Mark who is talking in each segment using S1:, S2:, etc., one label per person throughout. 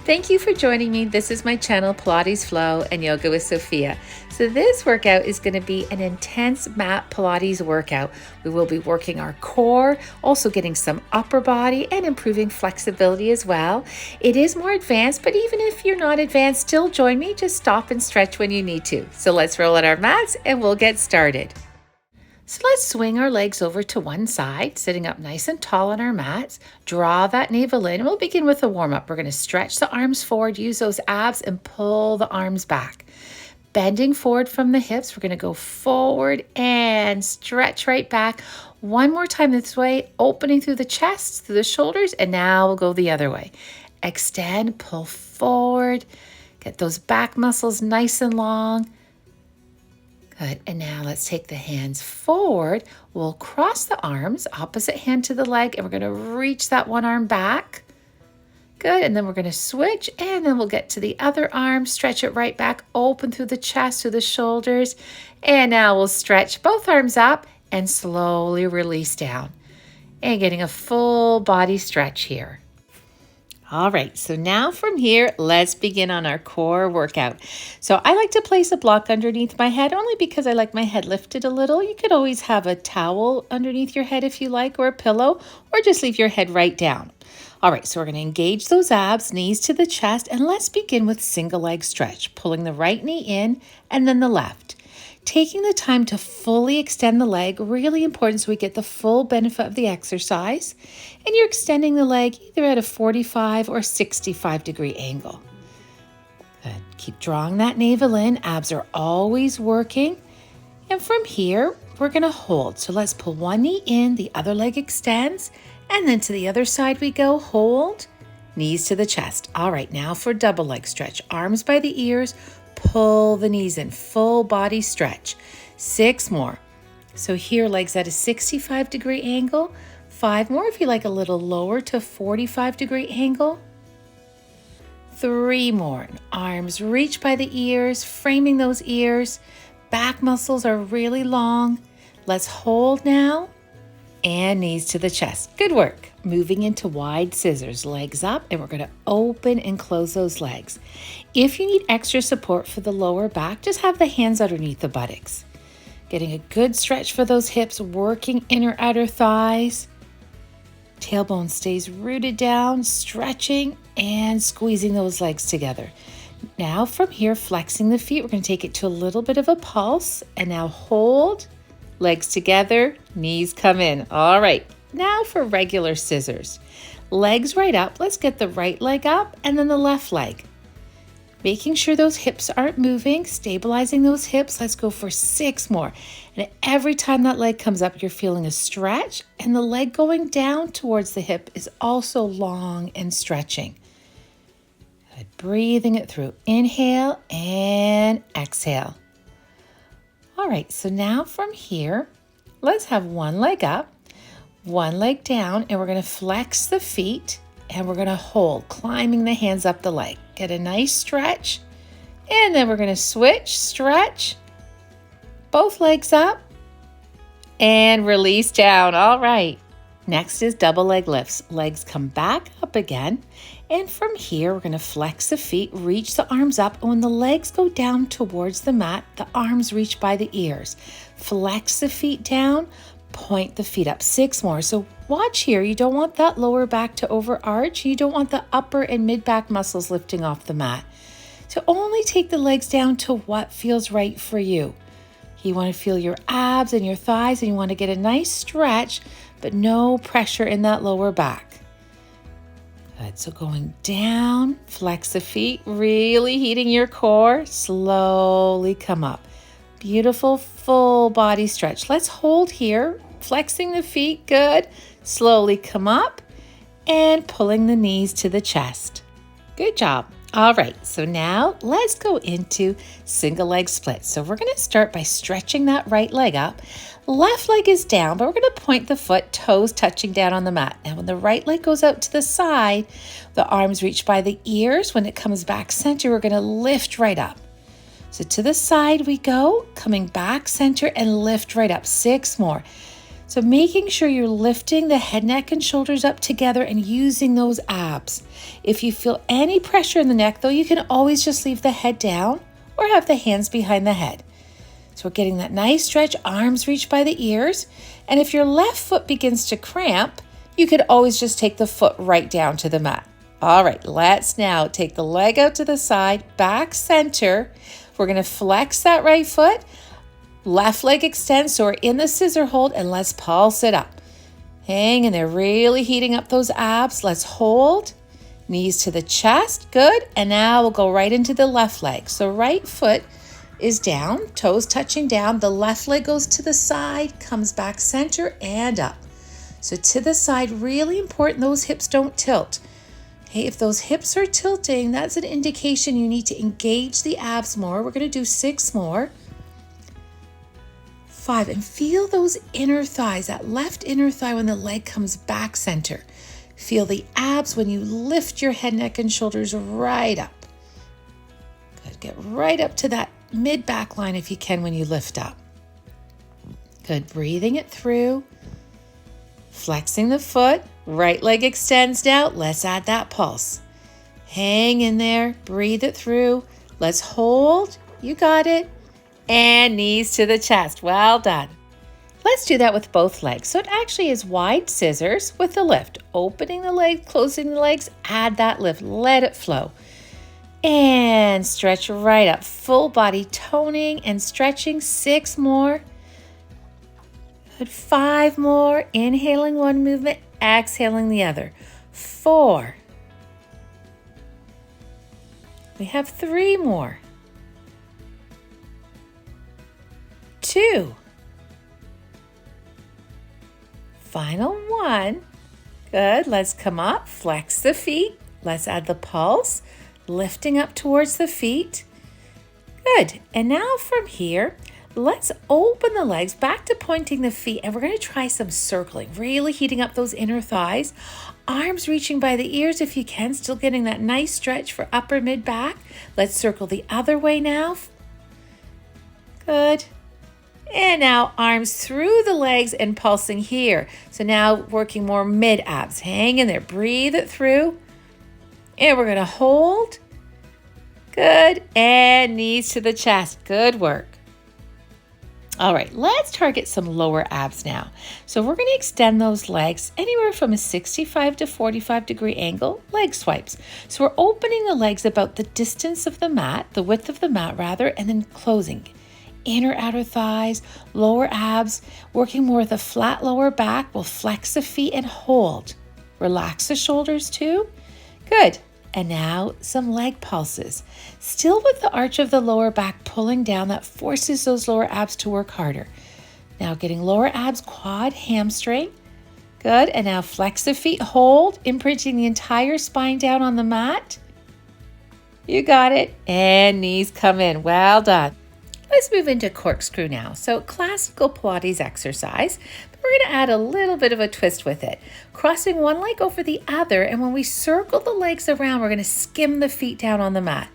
S1: Thank you for joining me. This is my channel, Pilates Flow and Yoga with Sophia. So this workout is going to be an intense mat Pilates workout. We will be working our core, also getting some upper body and improving flexibility as well. It is more advanced, but even if you're not advanced, still join me. Just stop and stretch when you need to. So let's roll out our mats and we'll get started. So let's swing our legs over to one side, sitting up nice and tall on our mats. Draw that navel in. We'll begin with a warm-up. We're going to stretch the arms forward, use those abs, and pull the arms back. Bending forward from the hips, we're going to go forward and stretch right back. One more time this way, opening through the chest, through the shoulders, and now we'll go the other way. Extend, pull forward, get those back muscles nice and long. Good, and now let's take the hands forward. We'll cross the arms, opposite hand to the leg, and we're going to reach that one arm back. Good, and then we're going to switch, and then we'll get to the other arm, stretch it right back, open through the chest, through the shoulders, and now we'll stretch both arms up and slowly release down. And getting a full body stretch here. All right, so now from here, let's begin on our core workout. So I like to place a block underneath my head only because I like my head lifted a little. You could always have a towel underneath your head if you like, or a pillow, or just leave your head right down. All right, so we're going to engage those abs, knees to the chest, and let's begin with single leg stretch, pulling the right knee in and then the left. Taking the time to fully extend the leg, really important so we get the full benefit of the exercise. And you're extending the leg either at a 45 or 65 degree angle. Good. Keep drawing that navel in. Abs are always working. And from here, we're going to hold. So let's pull one knee in, the other leg extends, and then to the other side we go. Hold, knees to the chest. All right, now for double leg stretch. Arms by the ears. Pull the knees in, full body stretch. 6 more. So here, legs at a 65 degree angle. 5 more if you like a little lower to 45 degree angle. 3 more. Arms reach by the ears, framing those ears. Back muscles are really long. Let's hold now. And knees to the chest. Good work. Moving into wide scissors, legs up, and we're going to open and close those legs. If you need extra support for the lower back, just have the hands underneath the buttocks. Getting a good stretch for those hips, working inner outer thighs. Tailbone stays rooted down, stretching and squeezing those legs together. Now from here, flexing the feet, we're going to take it to a little bit of a pulse, and now hold. Legs together, knees come in. All right, now for regular scissors. Legs right up. Let's get the right leg up and then the left leg. Making sure those hips aren't moving, stabilizing those hips. Let's go for 6 more. And every time that leg comes up, you're feeling a stretch, and the leg going down towards the hip is also long and stretching. Good. Breathing it through. Inhale and exhale. All right, so now from here, let's have one leg up, one leg down, and we're going to flex the feet, and we're going to hold, climbing the hands up the leg. Get a nice stretch, and then we're going to switch, stretch, both legs up, and release down. All right. Next is double leg lifts. Legs come back up again. And from here, we're going to flex the feet, reach the arms up. And when the legs go down towards the mat, the arms reach by the ears. Flex the feet down, point the feet up. 6 more. So watch here. You don't want that lower back to overarch. You don't want the upper and mid back muscles lifting off the mat. So only take the legs down to what feels right for you. You want to feel your abs and your thighs, and you want to get a nice stretch, but no pressure in that lower back. Good, so going down, flex the feet, really heating your core, slowly come up. Beautiful full body stretch. Let's hold here, flexing the feet, good. Slowly come up and pulling the knees to the chest. Good job. All right, so now let's go into single leg split. So we're going to start by stretching that right leg up. Left leg is down, but we're going to point the foot, toes touching down on the mat. Now when the right leg goes out to the side, the arms reach by the ears. When it comes back center, we're going to lift right up. So to the side we go, coming back center and lift right up. 6 more. So making sure you're lifting the head, neck, and shoulders up together and using those abs. If you feel any pressure in the neck, though, you can always just leave the head down or have the hands behind the head. So we're getting that nice stretch, arms reach by the ears. And if your left foot begins to cramp, you could always just take the foot right down to the mat. All right, let's now take the leg out to the side, back center. We're going to flex that right foot. Left leg extends, so we're in the scissor hold, and let's pulse it up. Hang in there, really heating up those abs. Let's hold. Knees to the chest, good. And now we'll go right into the left leg. So right foot is down, toes touching down. The left leg goes to the side, comes back center and up. So to the side, really important those hips don't tilt. Okay, if those hips are tilting, that's an indication you need to engage the abs more. We're going to do 6 more. 5, and feel those inner thighs, that left inner thigh when the leg comes back center. Feel the abs when you lift your head, neck, and shoulders right up. Good, get right up to that mid-back line if you can when you lift up. Good, breathing it through. Flexing the foot, right leg extends now. Let's add that pulse. Hang in there, breathe it through. Let's hold, you got it. And knees to the chest. Well done. Let's do that with both legs. So it actually is wide scissors with the lift. Opening the leg, closing the legs, add that lift, let it flow. And stretch right up. Full body toning and stretching. 6 more. Good. 5 more. Inhaling one movement, exhaling the other. 4. We have 3 more. 2. Final 1. Good. Let's come up, flex the feet. Let's add the pulse, lifting up towards the feet. Good. And now from here, let's open the legs back to pointing the feet, and we're going to try some circling, really heating up those inner thighs. Arms reaching by the ears if you can, still getting that nice stretch for upper mid back. Let's circle the other way now. Good. And now arms through the legs and pulsing here. So now working more mid abs. Hang in there, breathe it through. And we're going to hold. Good. And knees to the chest. Good work. All right, let's target some lower abs now. So we're going to extend those legs anywhere from a 65 to 45 degree angle, leg swipes. So we're opening the legs about the distance of the mat, the width of the mat rather, and then closing. Inner outer thighs, lower abs, working more with a flat lower back. We'll flex the feet and hold. Relax the shoulders too. Good. And now some leg pulses. Still with the arch of the lower back pulling down, that forces those lower abs to work harder. Now getting lower abs, quad, hamstring. Good. And now flex the feet, hold, imprinting the entire spine down on the mat. You got it. And knees come in. Well done. Let's move into corkscrew now. So classical Pilates exercise, but we're going to add a little bit of a twist with it. Crossing one leg over the other, and when we circle the legs around, we're going to skim the feet down on the mat.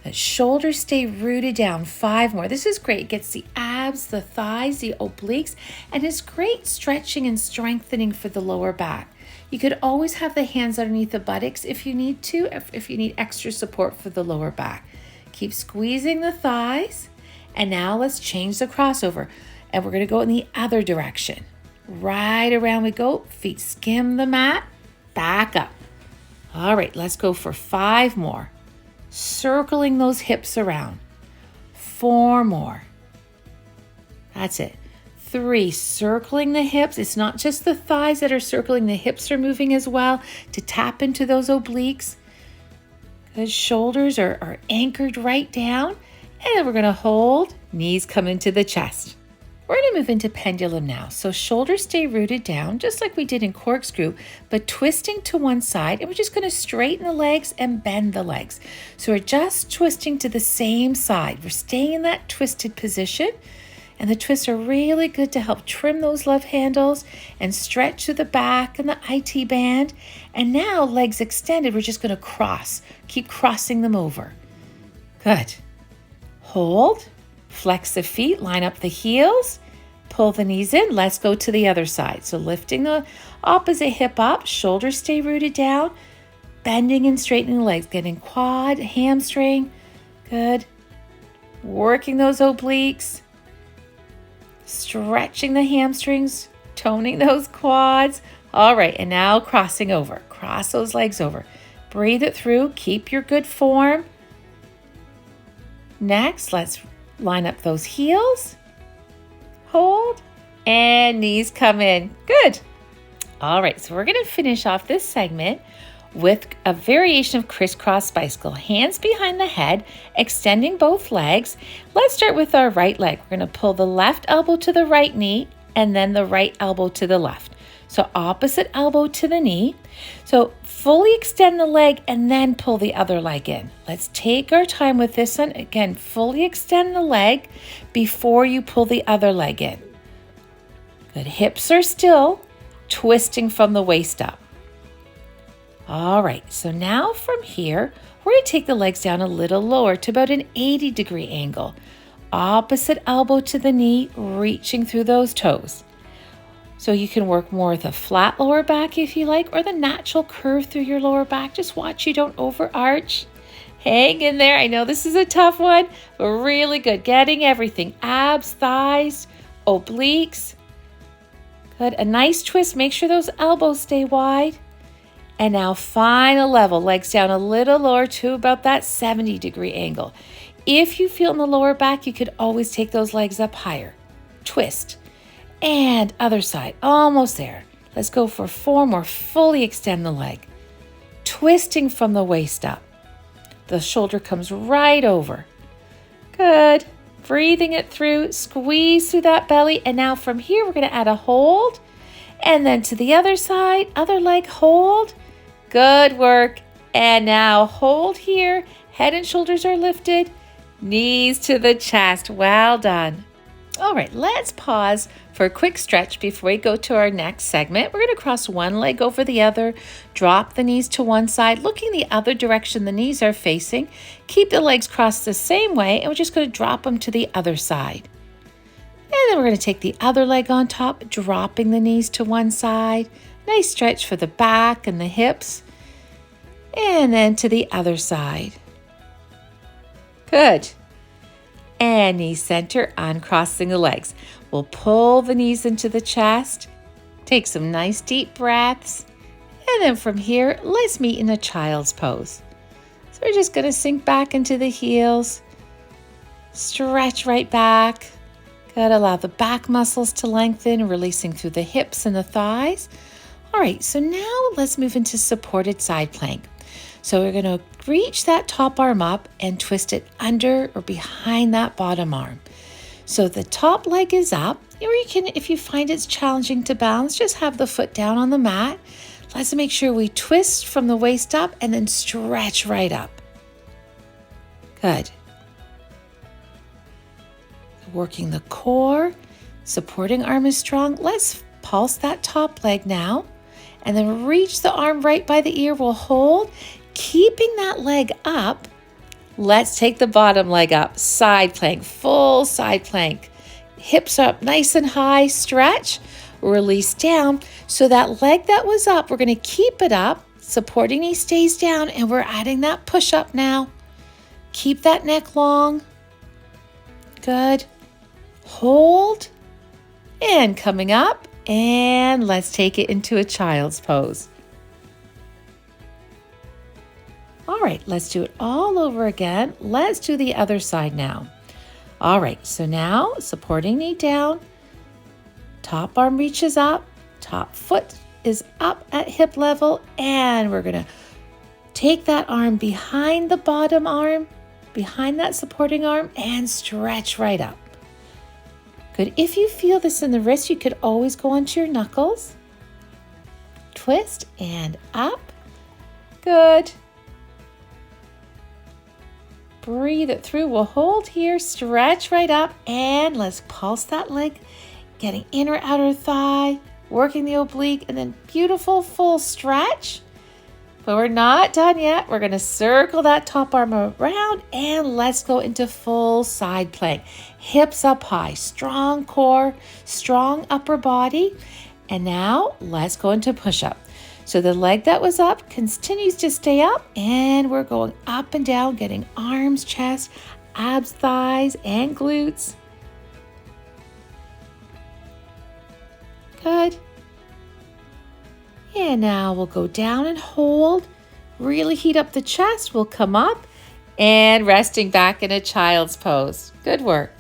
S1: The shoulders stay rooted down. 5 more. This is great. It gets the abs, the thighs, the obliques, and it's great stretching and strengthening for the lower back. You could always have the hands underneath the buttocks if you need to, if you need extra support for the lower back. Keep squeezing the thighs. And now let's change the crossover. And we're going to go in the other direction. Right around we go. Feet skim the mat. Back up. All right, let's go for 5 more. Circling those hips around. 4 more. That's it. 3, circling the hips. It's not just the thighs that are circling. The hips are moving as well to tap into those obliques. The shoulders are anchored right down, and then we're going to hold, knees come into the chest. We're going to move into pendulum now. So shoulders stay rooted down, just like we did in corkscrew, but twisting to one side, and we're just going to straighten the legs and bend the legs. So we're just twisting to the same side. We're staying in that twisted position, and the twists are really good to help trim those love handles and stretch to the back and the IT band. And now legs extended, we're just going to cross. Keep crossing them over. Good. Hold. Flex the feet, line up the heels. Pull the knees in. Let's go to the other side. So lifting the opposite hip up, shoulders stay rooted down, bending and straightening the legs, getting quad, hamstring. Good. Working those obliques, stretching the hamstrings, toning those quads. All right, and now crossing over. Cross those legs over. Breathe it through. Keep your good form. Next, let's line up those heels. Hold, and knees come in. Good. All right, so we're going to finish off this segment with a variation of crisscross bicycle. Hands behind the head, extending both legs. Let's start with our right leg. We're going to pull the left elbow to the right knee and then the right elbow to the left. So opposite elbow to the knee. So fully extend the leg and then pull the other leg in. Let's take our time with this one. Again, fully extend the leg before you pull the other leg in. Good. Hips are still, twisting from the waist up. All right, so now from here, we're going to take the legs down a little lower to about an 80-degree angle. Opposite elbow to the knee, reaching through those toes. So you can work more with a flat lower back if you like, or the natural curve through your lower back. Just watch you don't overarch. Hang in there. I know this is a tough one, but really good. Getting everything. Abs, thighs, obliques. Good. A nice twist. Make sure those elbows stay wide. And now final level, legs down a little lower to about that 70-degree angle. If you feel in the lower back, you could always take those legs up higher. Twist. And other side, almost there. Let's go for 4 more. Fully extend the leg. Twisting from the waist up. The shoulder comes right over. Good. Breathing it through. Squeeze through that belly. And now from here, we're going to add a hold. And then to the other side, other leg, hold. Good work. And now hold here. Head and shoulders are lifted. Knees to the chest. Well done. All right, let's pause for a quick stretch before we go to our next segment. We're going to cross one leg over the other, drop the knees to one side, looking the other direction the knees are facing. Keep the legs crossed the same way, and we're just going to drop them to the other side. And then we're going to take the other leg on top, dropping the knees to one side. Nice stretch for the back and the hips. And then to the other side. Good. And knee center, uncrossing the legs. We'll pull the knees into the chest. Take some nice deep breaths. And then from here, let's meet in a child's pose. So we're just going to sink back into the heels. Stretch right back. Good. Allow the back muscles to lengthen, releasing through the hips and the thighs. All right, so now let's move into supported side plank. So we're going to reach that top arm up and twist it under or behind that bottom arm. So the top leg is up, or you can, if you find it's challenging to balance, just have the foot down on the mat. Let's make sure we twist from the waist up and then stretch right up. Good. Working the core, supporting arm is strong. Let's pulse that top leg now, and then reach the arm right by the ear. We'll hold. Keeping that leg up, let's take the bottom leg up. Side plank, full side plank. Hips up nice and high, stretch, release down. So that leg that was up, we're going to keep it up. Supporting knee stays down, and we're adding that push up now. Keep that neck long. Good. Hold. And coming up, and let's take it into a child's pose. All right, let's do it all over again. Let's do the other side now. All right, so now supporting knee down, top arm reaches up, top foot is up at hip level, and we're gonna take that arm behind the bottom arm, behind that supporting arm, and stretch right up. Good. If you feel this in the wrist, you could always go onto your knuckles. Twist and up. Good. Breathe it through. We'll hold here, stretch right up, and let's pulse that leg, getting inner outer thigh, working the oblique, and then beautiful full stretch. But we're not done yet. We're going to circle that top arm around, and let's go into full side plank. hips up high, strong core, strong upper body. And now let's go into push-up. So the leg that was up continues to stay up, and we're going up and down, getting arms, chest, abs, thighs, and glutes. Good. And now we'll go down and hold. Really heat up the chest. We'll come up and resting back in a child's pose. Good work.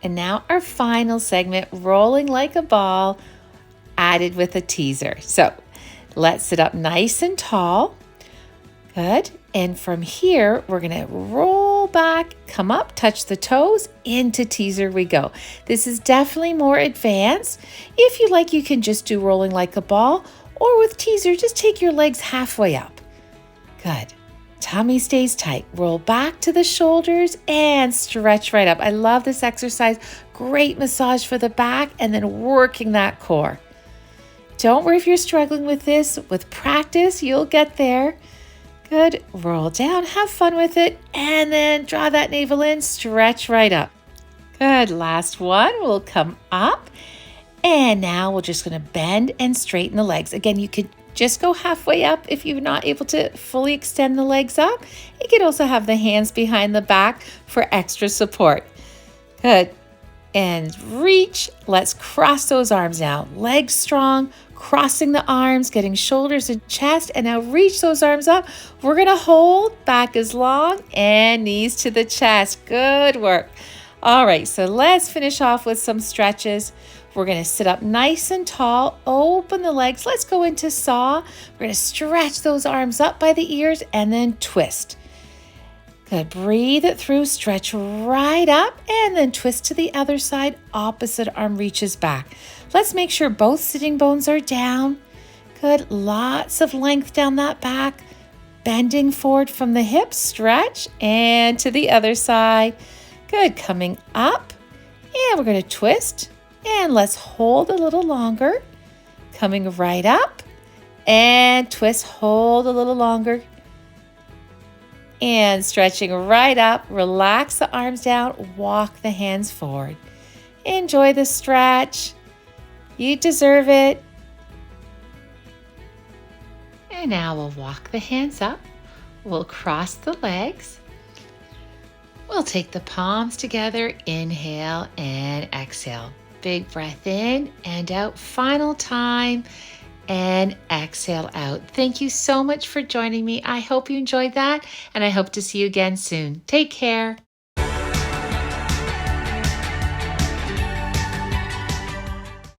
S1: And now our final segment, rolling like a ball, added with a teaser. So let's sit up nice and tall. Good. And from here, we're going to roll back, come up, touch the toes, into teaser we go. This is definitely more advanced. If you like, you can just do rolling like a ball, or with teaser, just take your legs halfway up. Good. Tummy stays tight. Roll back to the shoulders and stretch right up. I love this exercise. Great massage for the back and then working that core. Don't worry if you're struggling with this. With practice, you'll get there. Good. Roll down, have fun with it, and then draw that navel in, stretch right up. Good. Last one. We'll come up, and now we're just going to bend and straighten the legs. Again, you could just go halfway up if you're not able to fully extend the legs up. You could also have the hands behind the back for extra support. Good. And reach. Let's cross those arms now. Legs strong, crossing the arms, getting shoulders and chest, and now reach those arms up. We're going to hold, back is long, and knees to the chest. Good work. All right, so let's finish off with some stretches. We're going to sit up nice and tall, open the legs. Let's go into saw. We're going to stretch those arms up by the ears and then twist. Good. Breathe it through, stretch right up, and then twist to the other side. Opposite arm reaches back. Let's make sure both sitting bones are down. Good. Lots of length down that back. Bending forward from the hips, stretch, and to the other side. Good. Coming up, and we're going to twist. And let's hold a little longer. Coming right up and twist, hold a little longer. And stretching right up, relax the arms down, walk the hands forward. Enjoy the stretch. You deserve it. And now we'll walk the hands up. We'll cross the legs. We'll take the palms together, inhale and exhale. Big breath in and out. Final time. And exhale out. Thank you so much for joining me. I hope you enjoyed that, and I hope to see you again soon. Take care.